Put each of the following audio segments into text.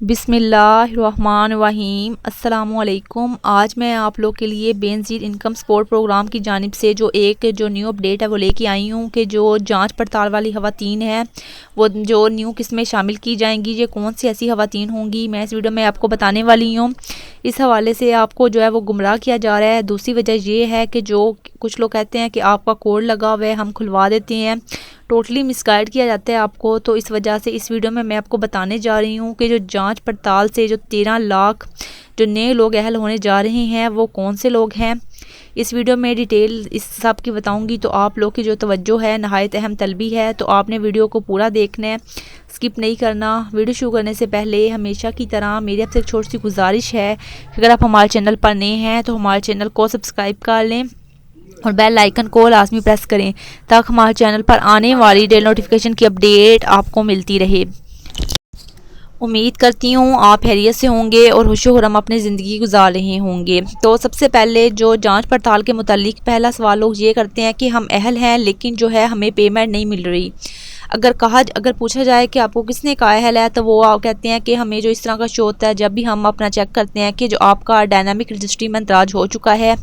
बिस्मिल्लाहिर्रहमानिर्रहीम अस्सलामुअलैकुम। आज मैं आप लोग के लिए बेनज़ीर इनकम सपोर्ट प्रोग्राम की जानिब से जो न्यू अपडेट है वो लेके आई हूँ कि जो जांच पड़ताल वाली ख़वातीन है वो जो न्यू किस्में शामिल की जाएंगी, ये कौन सी ऐसी ख़वातीन होंगी, मैं इस वीडियो में आपको बताने वाली हूँ। इस हवाले से आपको जो है वो गुमराह किया जा रहा है। दूसरी वजह ये है कि जो कुछ लोग कहते हैं कि आपका कोड लगा हुआ है, हम खुलवा देते हैं, टोटली मिसगाइड किया जाता है आपको। तो इस वजह से इस वीडियो में मैं आपको बताने जा रही हूँ कि जो जांच पड़ताल से जो 13 लाख जो नए लोग अहल होने जा रहे हैं वो कौन से लोग हैं। इस वीडियो में डिटेल इस सब की बताऊंगी, तो आप लोग की जो तवज्जो है नहायत अहम तलबी है, तो आपने वीडियो को पूरा देखना है, स्किप नहीं करना। वीडियो शुरू करने से पहले हमेशा की तरह मेरी आपसे एक छोटी सी गुजारिश है कि अगर आप हमारे चैनल पर नए हैं तो हमारे चैनल को सब्सक्राइब कर लें और बेल आइकन को लाजमी प्रेस करें ताकि हमारे चैनल पर आने वाली डेली नोटिफिकेशन की अपडेट आपको मिलती रहे। उम्मीद करती हूँ आप खैरियत से होंगे और खुशो खुर्रम अपनी ज़िंदगी गुजार रहे होंगे। तो सबसे पहले जो जांच पड़ताल के मुतालिक पहला सवाल लोग ये करते हैं कि हम अहल हैं लेकिन जो है हमें पेमेंट नहीं मिल रही। अगर पूछा जाए कि आपको किसने कहा अहल है, तो वो आप कहते हैं कि हमें जो इस तरह का शो होता है जब भी हम अपना चेक करते हैं कि जो आपका डायनामिक रजिस्ट्री में इंदराज हो चुका है,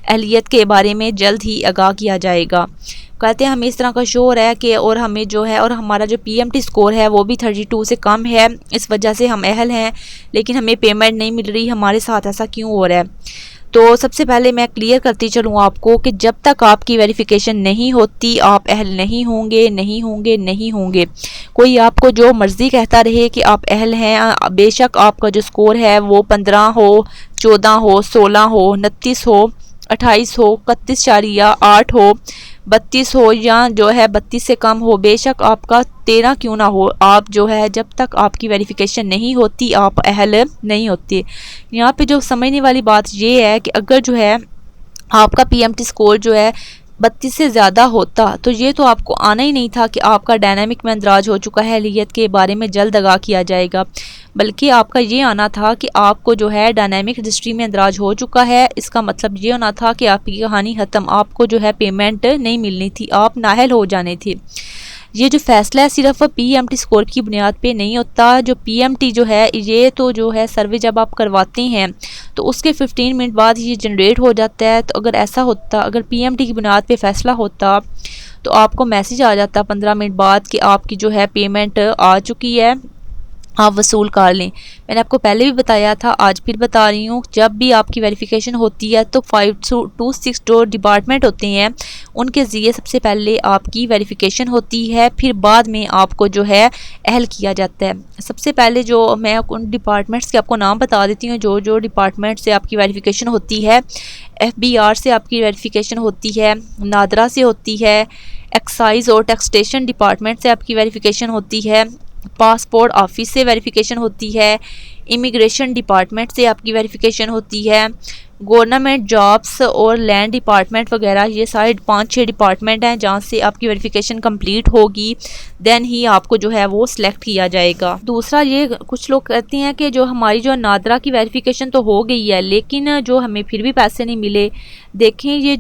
अहलियत के बारे में जल्द ही आगाह किया जाएगा। कहते हैं हमें इस तरह का शो हो रहा है कि और हमें जो है और हमारा जो PMT स्कोर है वो भी 32 से कम है, इस वजह से हम अहल हैं लेकिन हमें पेमेंट नहीं मिल रही, हमारे साथ ऐसा क्यों हो रहा है। तो सबसे पहले मैं क्लियर करती चलूँ आपको कि जब तक आपकी वेरिफिकेशन नहीं होती आप अहल नहीं होंगे, नहीं होंगे, नहीं होंगे। कोई आपको जो मर्ज़ी कहता रहे कि आप अहल हैं, बेशक आपका जो स्कोर है वो 15 हो, 14 हो, 16 हो, 29 हो, 28 हो, 31.8 हो, 32 हो या जो है 32 से कम हो, बेशक आपका 13 क्यों ना हो, आप जो है जब तक आपकी वेरिफिकेशन नहीं होती आप अहल नहीं होते। यहाँ पे जो समझने वाली बात ये है कि अगर जो है आपका PMT स्कोर जो है 32 से ज़्यादा होता तो ये तो आपको आना ही नहीं था कि आपका डायनामिक में इंदराज हो चुका है, अहलियत के बारे में जल्द आगाह किया जाएगा, बल्कि आपका ये आना था कि आपको जो है डायनामिक रजिस्ट्री में इंदराज हो चुका है। इसका मतलब ये होना था कि आपकी कहानी ख़त्म, आपको जो है पेमेंट नहीं मिलनी थी, आप नाअहल हो जाने थे। ये जो फैसला है सिर्फ PMT स्कोर की बुनियाद पे नहीं होता। जो PMT जो है ये तो जो है सर्वे जब आप करवाते हैं तो उसके 15 मिनट बाद ये जनरेट हो जाता है। तो अगर ऐसा होता, अगर PMT की बुनियाद पे फैसला होता तो आपको मैसेज आ जाता 15 मिनट बाद कि आपकी जो है पेमेंट आ चुकी है, आप वसूल कर लें। मैंने आपको पहले भी बताया था, आज फिर बता रही हूँ, जब भी आपकी वेरिफिकेशन होती है तो 526 जो डिपार्टमेंट होते हैं उनके ज़रिए सबसे पहले आपकी वेरिफिकेशन होती है, फिर बाद में आपको जो है अहल किया जाता है। सबसे पहले जो मैं उन डिपार्टमेंट्स के आपको नाम बता देती हूँ जो जो डिपार्टमेंट से आपकी वेरिफिकेशन होती है। FBR से आपकी वेरिफिकेशन होती है, नादरा से होती है, एक्साइज़ और टैक्सेशन डिपार्टमेंट से आपकी वेरिफिकेशन होती है, पासपोर्ट ऑफिस से वेरिफिकेशन होती है, इमिग्रेशन डिपार्टमेंट से आपकी वेरिफिकेशन होती है, गवर्नमेंट जॉब्स और लैंड डिपार्टमेंट वगैरह, ये सारे 5-6 डिपार्टमेंट हैं जहाँ से आपकी वेरिफिकेशन कंप्लीट होगी, देन ही आपको जो है वो सिलेक्ट किया जाएगा। दूसरा ये कुछ लोग कहते हैं कि जो हमारी जो नादरा की वेरिफिकेशन तो हो गई है लेकिन जो हमें फिर भी पैसे नहीं मिले। देखें ये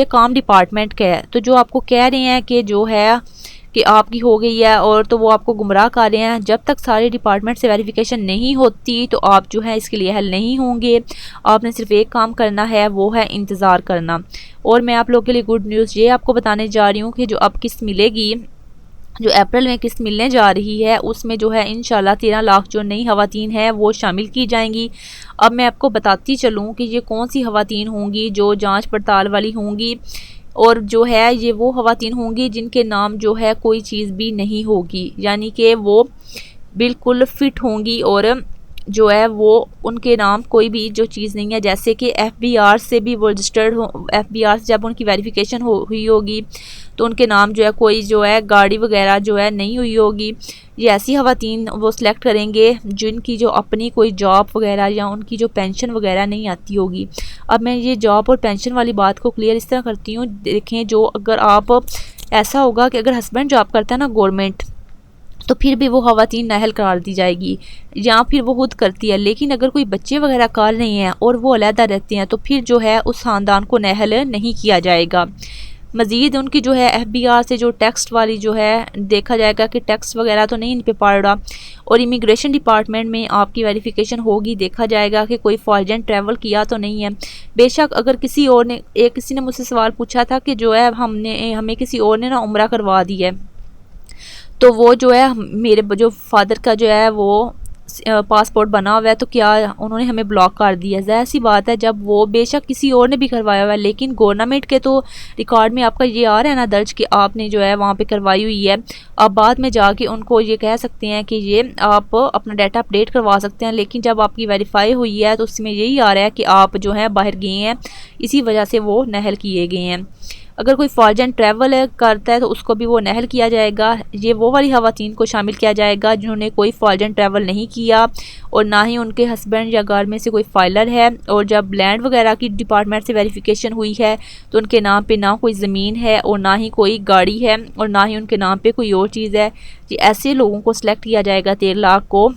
काम डिपार्टमेंट का है, तो जो आपको कह रहे हैं कि जो है कि आपकी हो गई है और तो वो आपको गुमराह कर रहे हैं। जब तक सारे डिपार्टमेंट से वेरिफिकेशन नहीं होती तो आप जो है इसके लिए हल नहीं होंगे। आपने सिर्फ एक काम करना है, वो है इंतज़ार करना। और मैं आप लोगों के लिए गुड न्यूज़ ये आपको बताने जा रही हूँ कि जो अब किस्त मिलेगी, जो अप्रैल में किस्त मिलने जा रही है, उसमें जो है इंशाल्लाह 13 लाख जो नई ख़वातीन हैं वो शामिल की जाएंगी। अब मैं आपको बताती चलूँ कि ये कौन सी ख़वातीन होंगी जो जाँच पड़ताल वाली होंगी, और जो है ये वो ख़वातीन होंगी जिनके नाम जो है कोई चीज़ भी नहीं होगी, यानी कि वो बिल्कुल फ़िट होंगी और जो है वो उनके नाम कोई भी जो चीज़ नहीं है। जैसे कि FBR से भी वो रजिस्टर्ड हो, FBR से जब उनकी वेरिफिकेशन हुई होगी तो उनके नाम जो है कोई जो है गाड़ी वगैरह जो है नहीं हुई होगी। ये ऐसी ख़वातीन वो सिलेक्ट करेंगे जिनकी जो अपनी कोई जॉब वगैरह या उनकी जो पेंशन वगैरह नहीं आती होगी। अब मैं ये जॉब और पेंशन वाली बात को क्लियर इस तरह करती हूँ। देखें, जो अगर आप ऐसा होगा कि अगर हस्बैंड जॉब करता है ना गवर्नमेंट, तो फिर भी वो ख़वातीन नाअहल करार दी जाएगी या फिर वो खुद करती है। लेकिन अगर कोई बच्चे वगैरह कर रहे हैं और वो अलहदा रहते हैं तो फिर जो है उस ख़ानदान को नाअहल नहीं किया जाएगा। मज़ीद उनकी जो है FBR से जो टेक्स्ट वाली जो है देखा जाएगा कि टेक्स्ट वगैरह तो नहीं इन पे पड़ रहा, और इमिग्रेशन डिपार्टमेंट में आपकी वेरिफिकेशन होगी, देखा जाएगा कि कोई फॉरेन ट्रैवल किया तो नहीं है। बेशक अगर किसी ने मुझसे सवाल पूछा था कि जो है हमें किसी और ने ना उम्रा करवा दी है, तो वो जो है मेरे जो फादर का जो है वो पासपोर्ट बना हुआ है, तो क्या उन्होंने हमें ब्लॉक कर दिया। ज़ाहिर सी बात है, जब वो बेशक किसी और ने भी करवाया हुआ है, लेकिन गवर्नमेंट के तो रिकॉर्ड में आपका ये आ रहा है ना दर्ज कि आपने जो है वहाँ पे करवाई हुई है। आप बाद में जाके उनको ये कह सकते हैं कि ये आप अपना डाटा अपडेट करवा सकते हैं, लेकिन जब आपकी वेरीफाई हुई है तो उसमें यही आ रहा है कि आप जो है बाहर गए हैं, इसी वजह से वो नहल किए गए हैं। अगर कोई फॉरेन ट्रैवल करता है तो उसको भी वो नहल किया जाएगा। ये वो वाली ख़वातीन को शामिल किया जाएगा जिन्होंने कोई फॉरेन ट्रैवल नहीं किया और ना ही उनके हस्बैंड या घर में से कोई फाइलर है, और जब लैंड वगैरह की डिपार्टमेंट से वेरिफिकेशन हुई है तो उनके नाम पे ना कोई ज़मीन है और ना ही कोई गाड़ी है और ना ही उनके नाम पे कोई और चीज़ है। ये ऐसे लोगों को सिलेक्ट किया जाएगा 13 लाख को,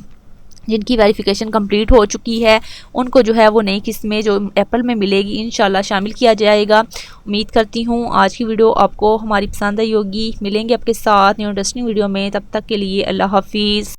जिनकी वेरिफिकेशन कंप्लीट हो चुकी है। उनको जो है वो नई किस्में जो अप्रैल में मिलेगी इंशाल्लाह शामिल किया जाएगा। उम्मीद करती हूँ आज की वीडियो आपको हमारी पसंद आई होगी। मिलेंगे आपके साथ न्यू इंटरेस्टिंग वीडियो में, तब तक के लिए अल्लाह हाफिज़।